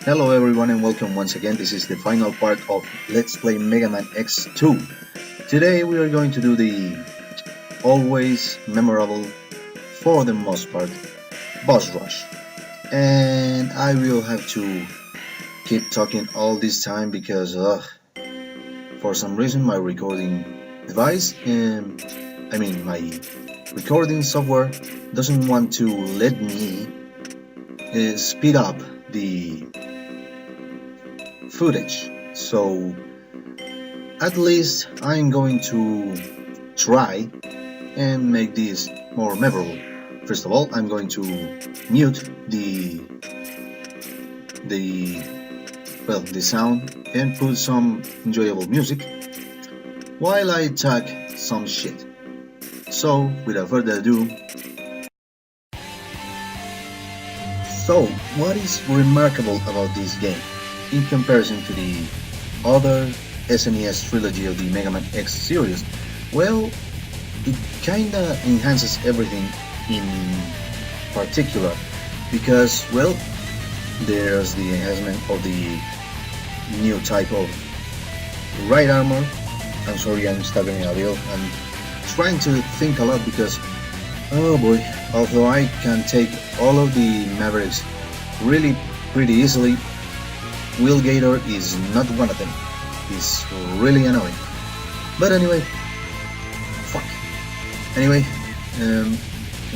Hello everyone and welcome once again. This is the final part of Let's Play Megaman X2. Today we are going to do the always memorable, for the most part, boss rush. And I will have to keep talking all this time because for some reason my recording device, my recording software doesn't want to let me speed up the footage, so at least I'm going to try and make this more memorable. First of all, I'm going to mute the sound and put some enjoyable music while I talk some shit. So without further ado, what is remarkable about this game in comparison to the other SNES trilogy of the Mega Man X series? Well, it kinda enhances everything in particular because, well, there's the enhancement of the new type of right armor. I'm sorry, I'm stuttering a little. I'm trying to think a lot because, oh boy, although I can take all of the Mavericks really pretty easily, Will Gator is not one of them. He's really annoying. But anyway, fuck. Anyway,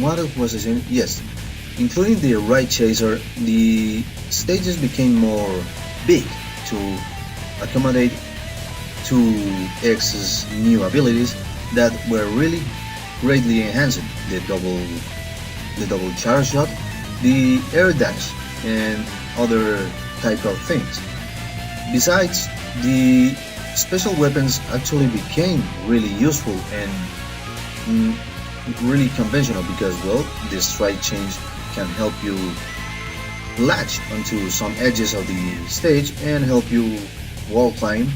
what was I saying? Yes, including the Ride Chaser, the stages became more big to accommodate 2X's new abilities that were really greatly enhanced: the double charge shot, the air dash, and other type of things. Besides, the special weapons actually became really useful and really conventional because, well, the strike change can help you latch onto some edges of the stage and help you wall climb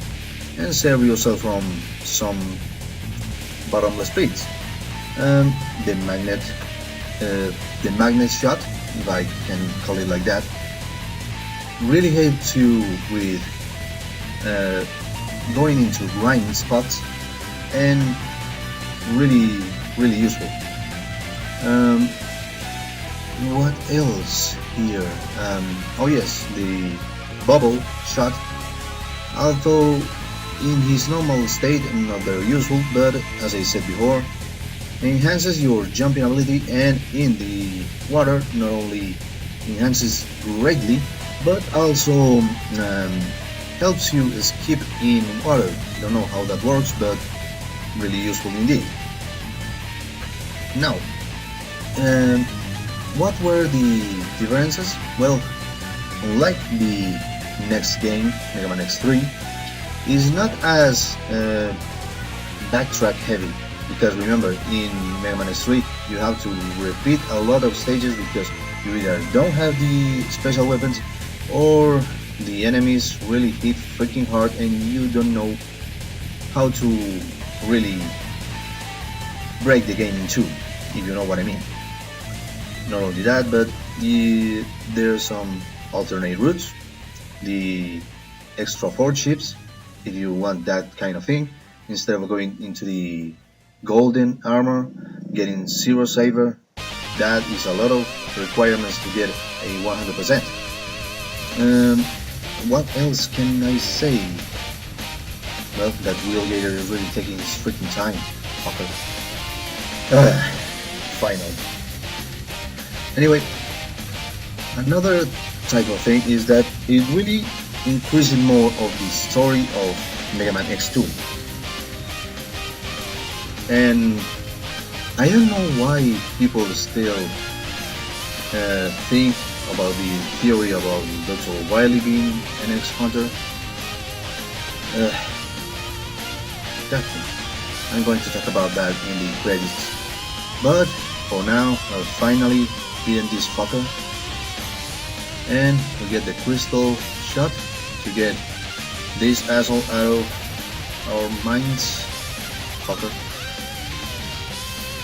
and save yourself from some bottomless pits. The magnet shot, if I can call it like that, really helps you with going into grinding spots and really useful. What else here? Oh yes, the bubble shot, although in his normal state not very useful, but as I said before, enhances your jumping ability, and in the water not only enhances greatly but also helps you escape in water. Don't know how that works, but really useful indeed. Now, what were the differences? Well, unlike the next game, Mega Man X3, is not as backtrack heavy, because remember, in Mega Man X3 you have to repeat a lot of stages because you either don't have the special weapons or the enemies really hit freaking hard and you don't know how to really break the game in two, if you know what I mean. Not only that, but there are some alternate routes, the extra 4 ships, if you want that kind of thing, instead of going into the golden armor, getting zero saver. That is a lot of requirements to get a 100%. What else can I say? Well, that Will Gator is really taking his freaking time. Fucker. Finally. Anyway, another type of thing is that it really increases more of the story of Mega Man X2. And I don't know why people still think about the theory about Dr. Wily being an ex-hunter. That thing. I'm going to talk about that in the credits. But for now, I've finally beaten this fucker. And we get the crystal shot to get this asshole out of our minds. Fucker.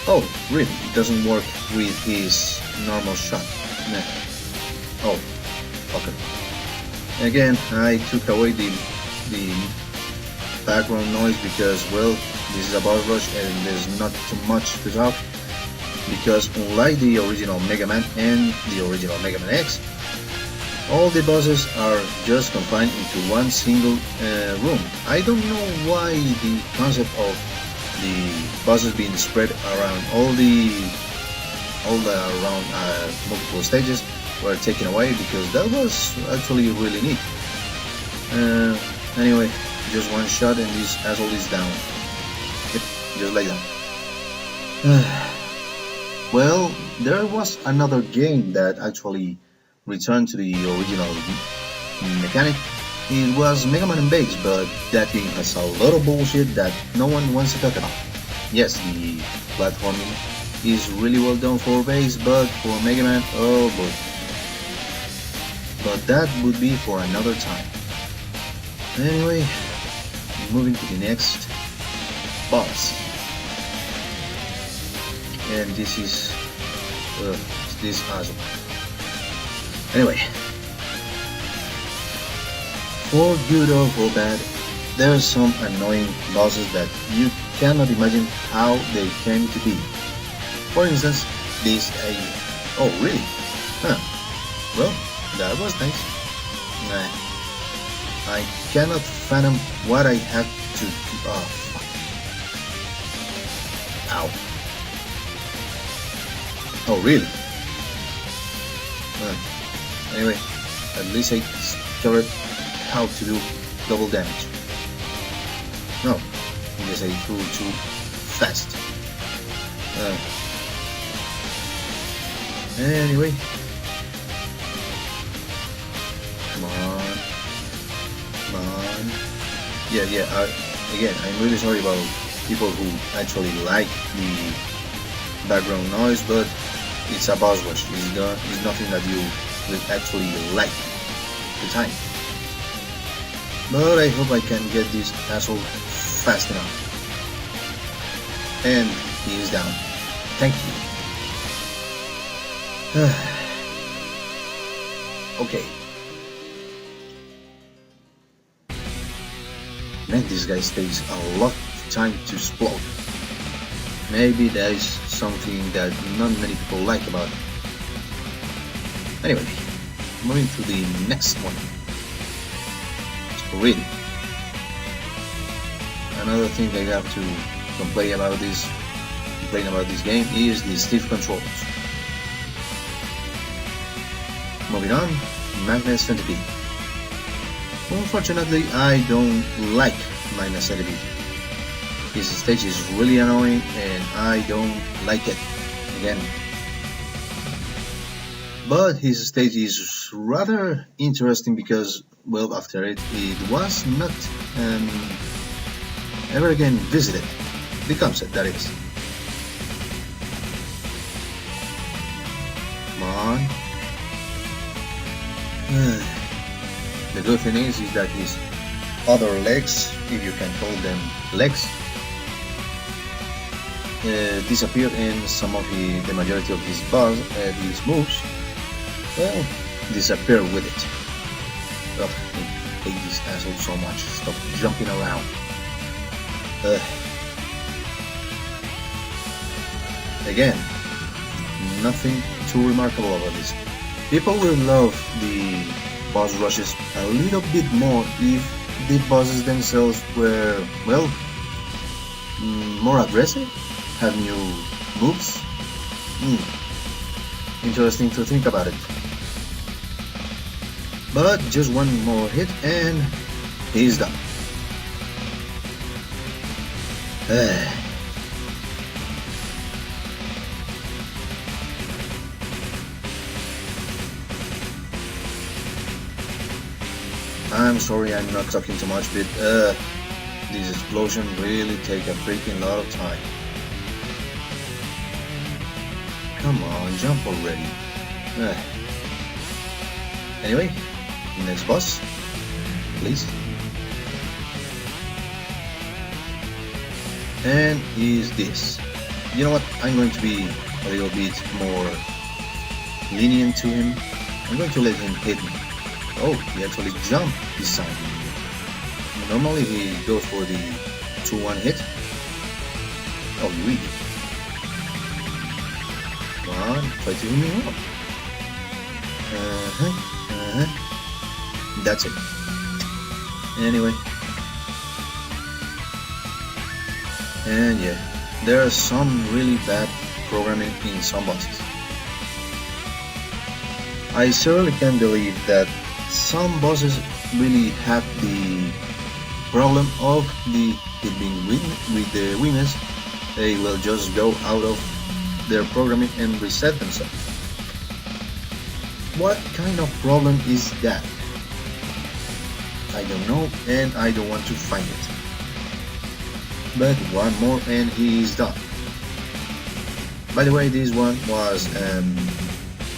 Oh, really? It doesn't work with his normal shot. Nah. Oh, fucker. Again, I took away the background noise because, well, this is a boss rush and there's not too much to talk, because unlike the original Mega Man and the original Mega Man X, all the bosses are just confined into one single room. I don't know why the concept of the bosses being spread around all the around multiple stages were taken away, because that was actually really neat. Anyway, just one shot and this asshole is down. Yep, just like that. Well, there was another game that actually returned to the original mechanic. It was Mega Man and Base, but that game has a lot of bullshit that no one wants to talk about. Yes, the platforming is really well done for Base, but for Mega Man, oh boy. But that would be for another time. Anyway, moving to the next boss. And this is this asshole. Anyway, for good or for bad, there are some annoying bosses that you cannot imagine how they came to be. For instance, this oh really? Huh. Well, that was nice. I cannot fathom what I have to do. Oh, fuck. Ow. Oh really? Anyway, at least I discovered how to do double damage. No, I guess I threw too fast. Anyway, come on, come on. Yeah. Again, I'm really sorry about people who actually like the background noise, but it's a boss rush. It's nothing that you will actually like the time. But I hope I can get this asshole fast enough. And he is down. Thank you. Okay. Man, this guy takes a lot of time to explode. Maybe that is something that not many people like about it. Anyway, moving to the next one. Really, another thing I have to complain about this game is the stiff controls. Moving on, Magnet Centipede. Unfortunately, I don't like Magnet Centipede. His stage is really annoying and I don't like it. Again. But his stage is rather interesting because, well, after it was not ever again visited. The concept, that is. Come on. The good thing is that his other legs, if you can call them legs, disappear in some of the majority of his moves. Well, disappear with it. Ugh, I hate this asshole so much. Stop jumping around. Again, nothing too remarkable about this. People will love the boss rushes a little bit more if the bosses themselves were, well, more aggressive, have new moves. Interesting to think about it. But just one more hit and he's done. I'm sorry I'm not talking too much, but this explosion really take a freaking lot of time. Come on, jump already. Anyway, next boss, please. And is this. You know what, I'm going to be a little bit more lenient to him. I'm going to let him hit me. Oh, he actually jumped this time. Normally he goes for the 2-1 hit. Oh, you idiot. Come on, try to hit me up. That's it. Anyway. And yeah, there are some really bad programming in some bosses. I certainly can't believe that some bosses really have the problem of the being with the weakness. They will just go out of their programming and reset themselves. What kind of problem is that? I don't know, and I don't want to find it. But one more and he is done. By the way, this one was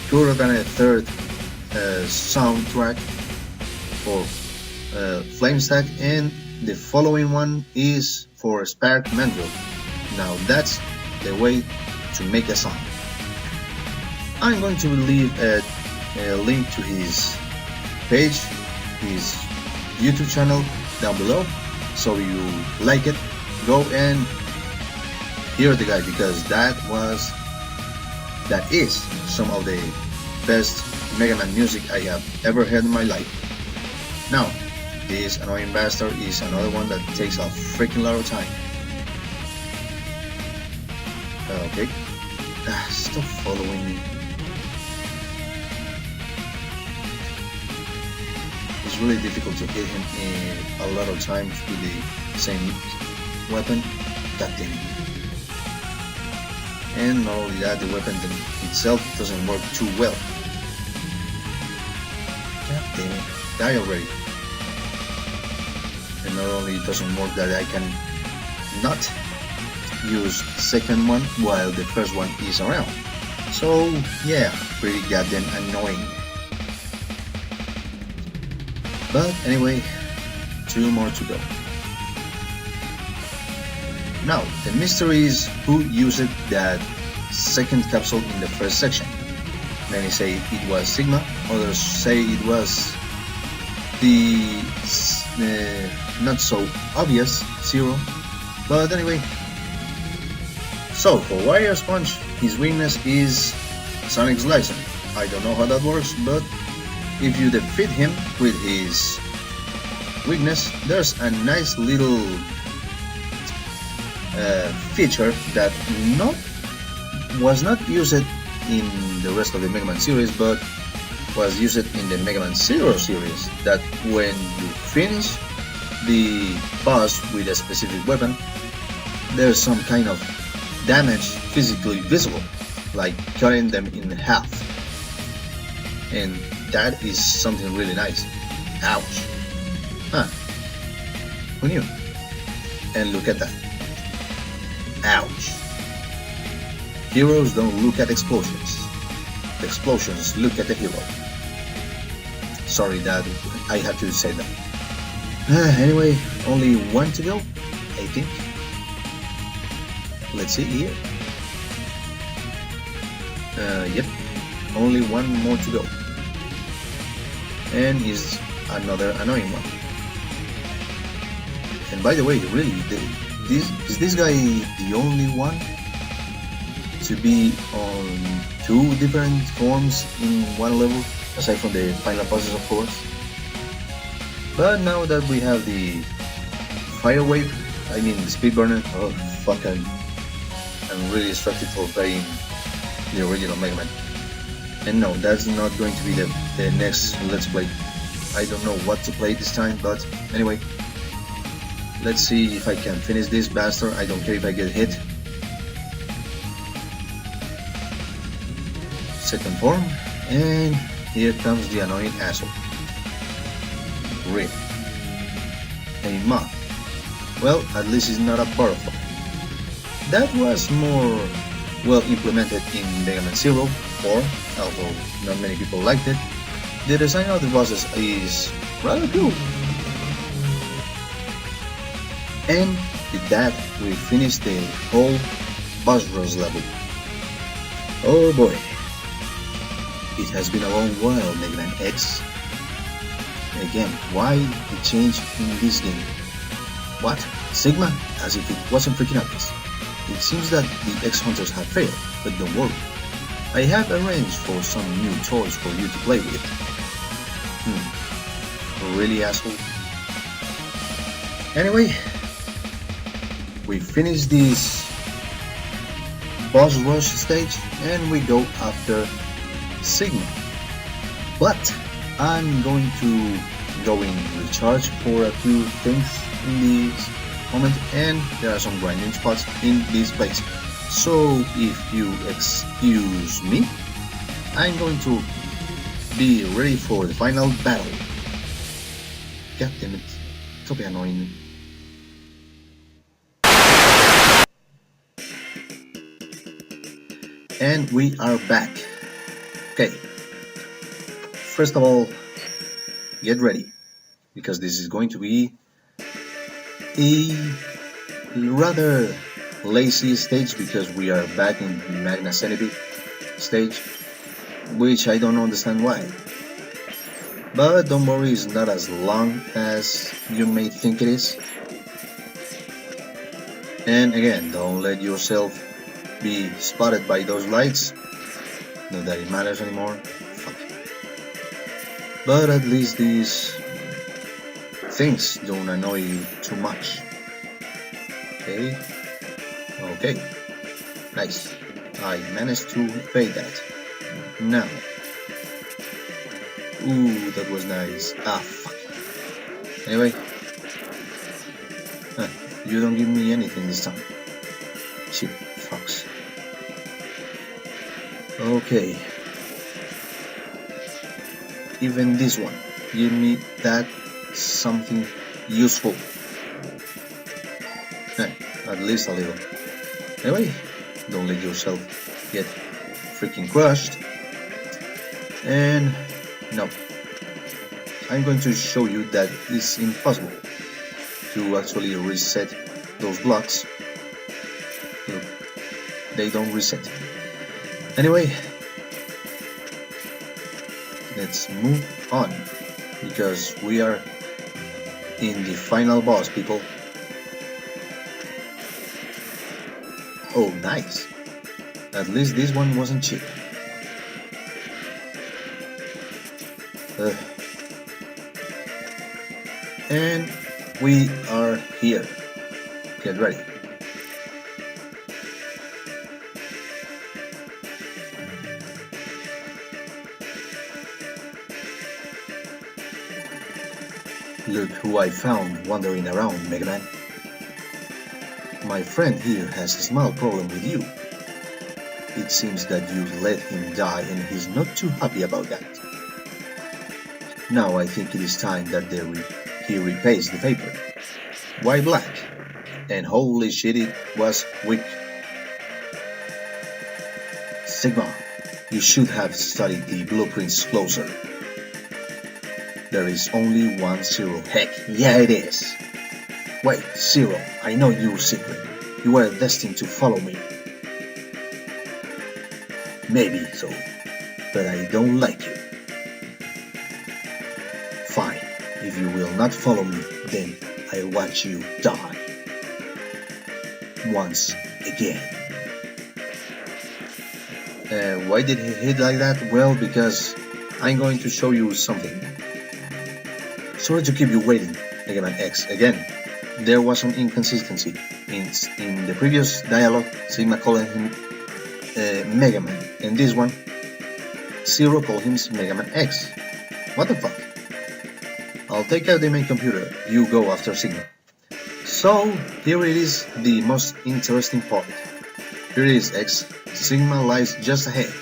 shorter than a third soundtrack for Flame Stack, and the following one is for Spark Mandrill. Now that's the way to make a song. I'm going to leave a link to his page, his YouTube channel down below, so you like it, go and hear the guy, because that is some of the best Megaman music I have ever heard in my life. Now, this annoying bastard is another one that takes a freaking lot of time. Okay. Stop following me. It's really difficult to hit him a lot of times with the same weapon. God damn it. And not only that, the weapon itself doesn't work too well. God damn it. Die already. And not only it doesn't work, that I can not use the second one while the first one is around. So yeah, pretty goddamn annoying. But anyway, 2 more to go. Now, the mystery is who used that second capsule in the first section. Many say it was Sigma, others say it was the not so obvious Zero. But anyway, so for Wire Sponge, his weakness is Sonic Slicer. I don't know how that works, but if you defeat him with his weakness, there's a nice little feature that was not used in the rest of the Mega Man series, but was used in the Mega Man Zero series, that when you finish the boss with a specific weapon, there's some kind of damage physically visible, like cutting them in half, and that is something really nice. Ouch. Huh. Who knew? And look at that. Ouch. Heroes don't look at explosions. The explosions look at the hero. Sorry that I had to say that. Anyway, only one to go, I think. Let's see here. Yep, only one more to go. And is another annoying one. And by the way, really, is this guy the only one to be on 2 different forms in one level, aside from the final bosses, of course? But now that we have the Fire Wave, I mean the Speed Burner, oh fuck, I'm really distracted for playing the original Mega Man. And no, that's not going to be the next Let's Play. I don't know what to play this time, but anyway, let's see if I can finish this bastard. I don't care if I get hit. Second form, and here comes the annoying asshole. Rip. A moth. Well, at least it's not a butterfly. That was more well implemented in Mega Man Zero 4, although not many people liked it. The design of the bosses is rather cool. And with that, we finished the whole boss rush level. Oh boy. It has been a long while, Mega Man X. Again, why the change in this game? What? Sigma? As if it wasn't freaking obvious. It seems that the X-Hunters have failed, but don't worry. I have arranged for some new toys for you to play with. Really, asshole? Anyway, we finished this boss rush stage and we go after Sigma. But I'm going to go in recharge for a few things in this moment, and there are some grinding spots in this place. So if you excuse me, I'm going to be ready for the final battle. God damn it, stop annoying me. And we are back. Okay, first of all, get ready, because this is going to be a rather lazy stage, because we are back in Magna Centipede stage, which I don't understand why. But don't worry, it's not as long as you may think it is. And again, don't let yourself be spotted by those lights. Not that it matters anymore. Fuck. But at least these things don't annoy you too much. Okay. Okay. Nice. I managed to evade that. Now. Ooh, that was nice. Ah, fuck. Anyway. You don't give me anything this time. Shit, fucks. Okay. Even this one. Give me that something useful. At least a little. Anyway, don't let yourself get freaking crushed. And no, I'm going to show you that it's impossible to actually reset those blocks. Look, they don't reset. Anyway, let's move on, because we are in the final boss, people. Oh, nice. At least this one wasn't cheap. And we are here. Get ready. Look who I found wandering around, Megaman. My friend here has a small problem with you. It seems that you let him die and he's not too happy about that. Now I think it is time that he repays the favor. Why black? And holy shit, it was weak. Sigma, you should have studied the blueprints closer. There is only one Zero. Heck, yeah it is. Wait, Zero, I know your secret. You are destined to follow me. Maybe so, but I don't like you. Fine, if you will not follow me, then I'll watch you die. Once again. Why did he hit like that? Well, because I'm going to show you something. Sorry to keep you waiting, Megaman X. Again, there was some inconsistency. In the previous dialogue, Sigma called him Megaman, and this one, Zero called him Megaman X. What the fuck? I'll take out the main computer, you go after Sigma. So, here it is, the most interesting part. Here it is, X. Sigma lies just ahead.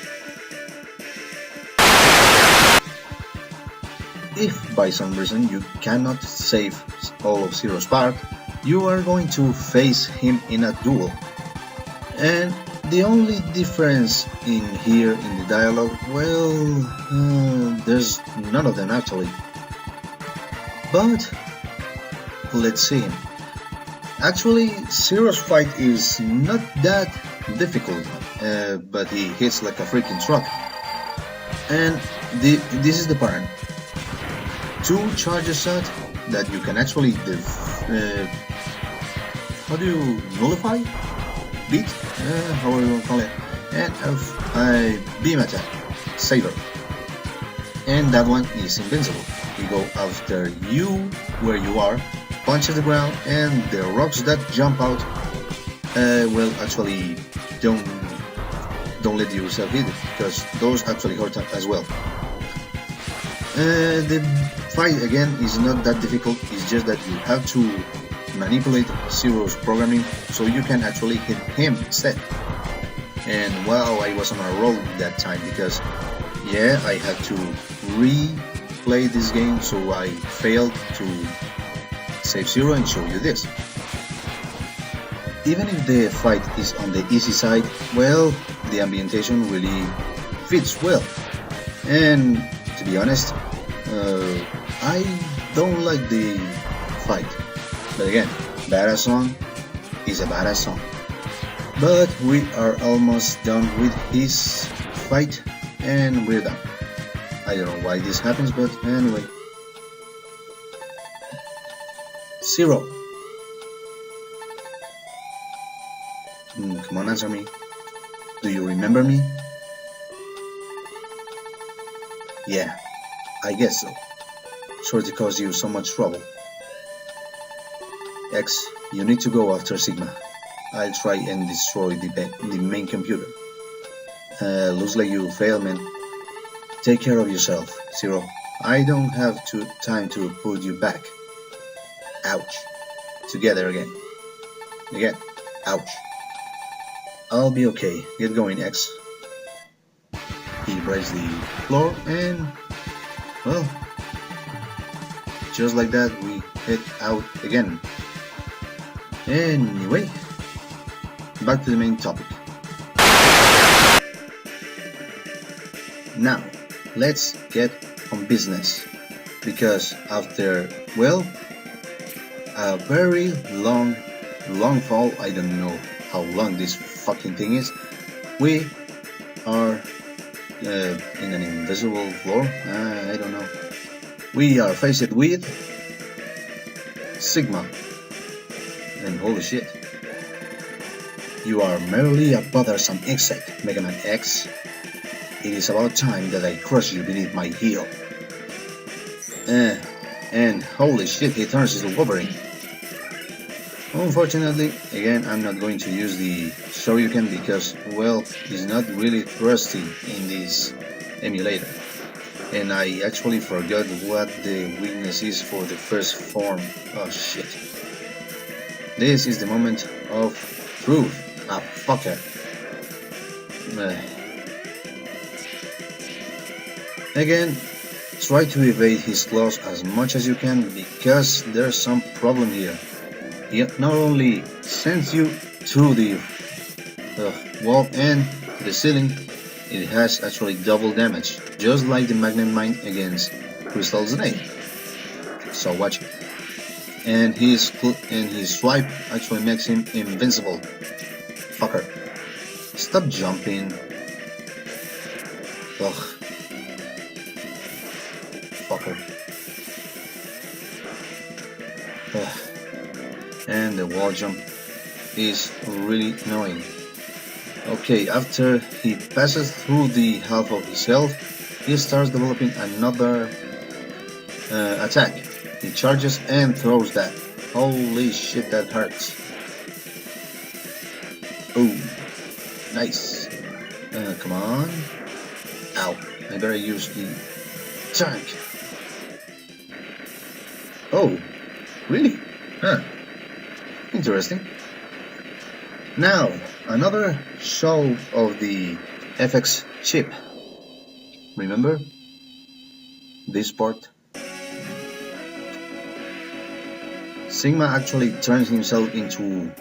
If by some reason you cannot save all of Zero's part, you are going to face him in a duel. And the only difference in here in the dialogue, well, there's none of them actually. But let's see. Actually, Zero's fight is not that difficult, but he hits like a freaking truck. And this is the part. 2 charges shot that you can actually how do you nullify? Beat? However you want to call it. And a beam attack, saber. And that one is invincible. He go after you where you are, punches the ground, and the rocks that jump out will actually don't let yourself hit it, because those actually hurt as well. The fight again is not that difficult, it's just that you have to manipulate Zero's programming so you can actually hit him instead. And wow, I was on a roll that time, because yeah, I had to replay this game, so I failed to save Zero and show you this. Even if the fight is on the easy side, well, the ambientation really fits well. And to be honest, I don't like the fight. But again, badass song is a badass song. But we are almost done with his fight, and we're done. I don't know why this happens, but anyway. Zero. Come on, answer me. Do you remember me? Yeah, I guess so. Sorry to cause you so much trouble. X, you need to go after Sigma. I'll try and destroy the main computer. Looks like you failed, man. Take care of yourself, Zero. I don't have time to put you back. Ouch. Together again. Again. Ouch. I'll be okay. Get going, X. He breaks the floor and, well, just like that we head out again. Anyway, back to the main topic. Now, let's get on business, because after, well, a very long fall, I don't know how long this fucking thing is, we are in an invisible floor, I don't know. We are faced with Sigma, and holy shit, you are merely a bothersome insect, Megaman X. It is about time that I crush you beneath my heel. And holy shit, he turns into Wolverine. Unfortunately, again, I'm not going to use the Shoryuken because, well, it's not really thrusty in this emulator. And I actually forgot what the weakness is for the first form. Oh shit. This is the moment of truth. Ah, fucker. Again, try to evade his claws as much as you can, because there's some problem here. He not only sends you through the wall and the ceiling, it has actually double damage, just like the magnet mine against Crystal Snake. So watch it. And his swipe actually makes him invincible. Fucker. Stop jumping. Ugh. Fucker. Ugh. And the wall jump is really annoying. Okay, after he passes through the half of his health, he starts developing another attack. He charges and throws that. Holy shit, that hurts. Oh, nice. Come on. Ow, I better use the tank. Oh, really? Huh. Interesting. Now, another show of the FX chip. Remember this part? Sigma actually turns himself into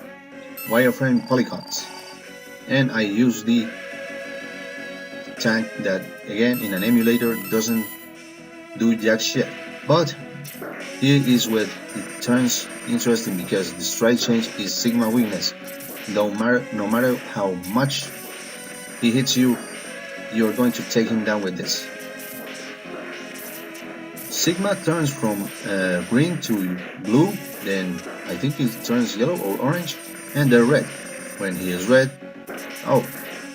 wireframe polygons, and I use the tank that, again, in an emulator doesn't do jack shit, but here is where it turns interesting, because the stride change is Sigma weakness. No matter how much he hits you, you're going to take him down with this. Sigma turns from green to blue, then I think it turns yellow or orange, and they're red. When he is red, oh,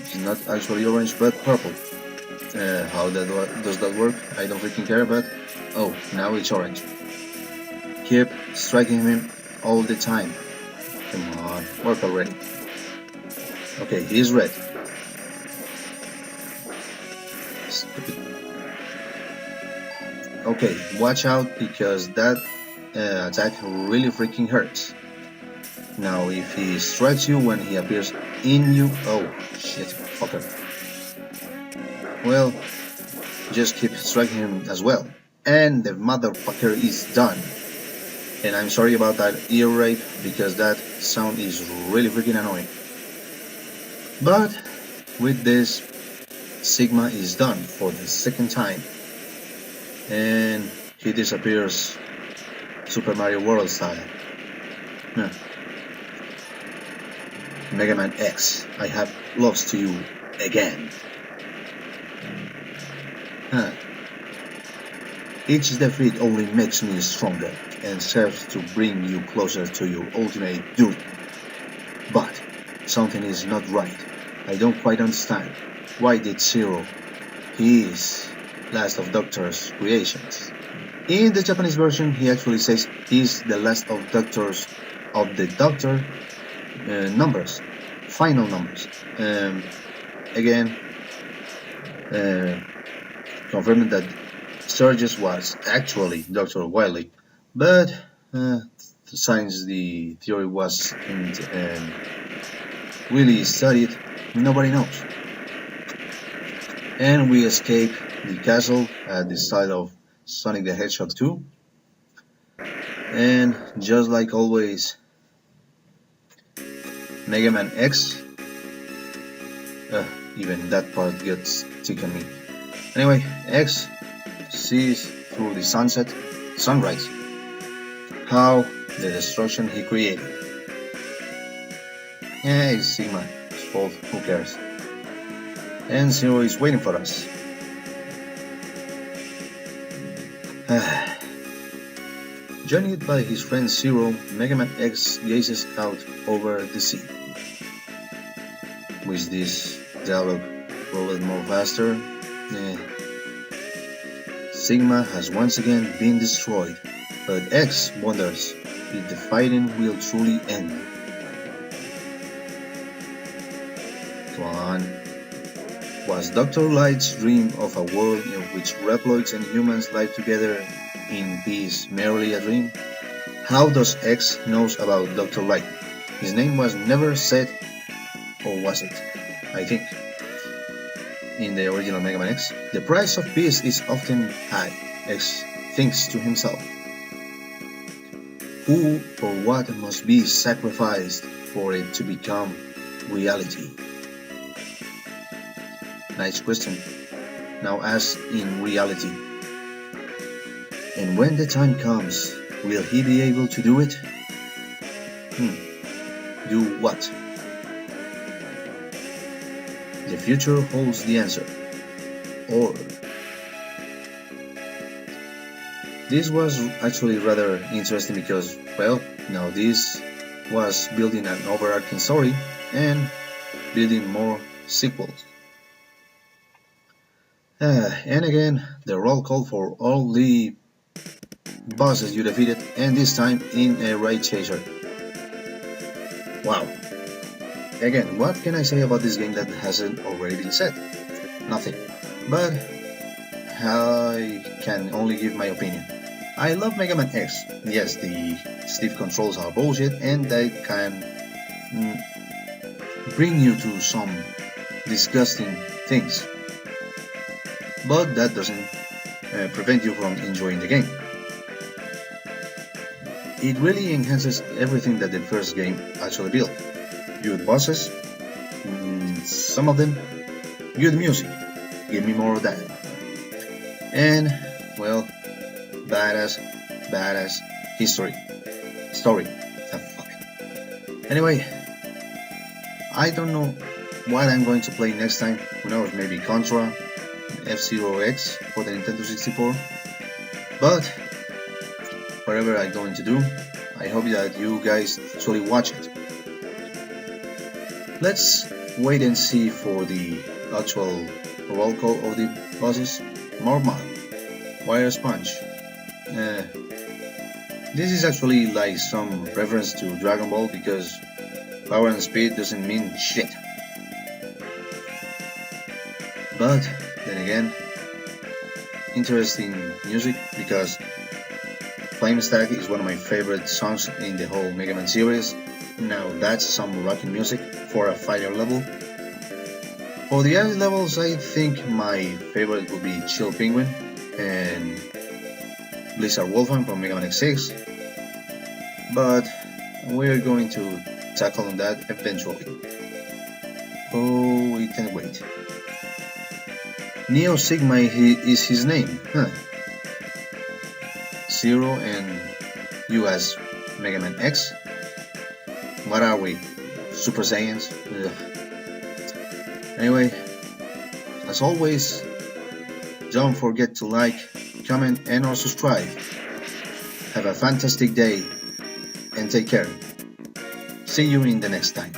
it's not actually orange but purple. How does that work? I don't freaking care, but oh, now it's orange. Keep striking him all the time. Come on, work already. Okay, he's red. Stupid. Okay, watch out because that attack really freaking hurts. Now if he strikes you when he appears in you, oh shit, fucker. Well, just keep striking him as well. And the motherfucker is done. And I'm sorry about that ear rape because that sound is really freaking annoying. But with this, Sigma is done for the second time. And he disappears Super Mario World style. No. Megaman X, I have lost to you again. Huh. Each defeat only makes me stronger and serves to bring you closer to your ultimate doom. But something is not right. I don't quite understand. Why did Zero? He is last of Doctor's creations. In the Japanese version, he actually says he's the last of Doctor's of the Doctor numbers, final numbers. Again, confirming that Sturgis was actually Dr. Wiley, but since the theory wasn't really studied, nobody knows. And we escape the castle at the side of Sonic the Hedgehog 2. And just like always, Mega Man X, even that part gets thick on me. Anyway, X sees through the sunrise, how the destruction he created. Hey, Sigma, it's fault, who cares? And Zero is waiting for us. Journeyed by his friend Zero, Mega Man X gazes out over the sea. With this dialogue rolled more faster, Sigma has once again been destroyed, but X wonders if the fighting will truly end. Come on. Was Dr. Light's dream of a world in which Reploids and humans live together in peace merely a dream? How does X knows about Dr. Light? His name was never said, or was it? I think. In the original Mega Man X, the price of peace is often high. X thinks to himself. Who or what must be sacrificed for it to become reality? Nice question. Now ask in reality. And when the time comes, will he be able to do it? Do what? The future holds the answer. Or this was actually rather interesting because, well, now this was building an overarching story and building more sequels. And again, the roll call for all the bosses you defeated, and this time in a raid chaser. Wow. Again, what can I say about this game that hasn't already been said? Nothing. But I can only give my opinion. I love Mega Man X. Yes, the stiff controls are bullshit and they can bring you to some disgusting things. But that doesn't prevent you from enjoying the game. It really enhances everything that the first game actually built. Good bosses, some of them, good music, give me more of that. And, well, badass story. Fuck. Anyway, I don't know what I'm going to play next time. Who knows, maybe Contra, F-Zero X for the Nintendo 64. But whatever I'm going to do, I hope that you guys actually watch it. Let's wait and see for the actual roll call of the bosses. Mormon, Wire Sponge. This is actually like some reference to Dragon Ball because power and speed doesn't mean shit. But then again, interesting music because Flame Stack is one of my favorite songs in the whole Megaman series. Now that's some rocking music for a fire level. For the other levels, I think my favorite would be Chill Penguin and Blizzard Wolfman from Megaman X6. But we're going to tackle on that eventually. Oh, we can't wait. Neo Sigma is his name, huh? Zero and US Megaman X. What are we? Super Saiyans? Ugh. Anyway, as always, don't forget to like, comment and or subscribe. Have a fantastic day and take care. See you in the next time.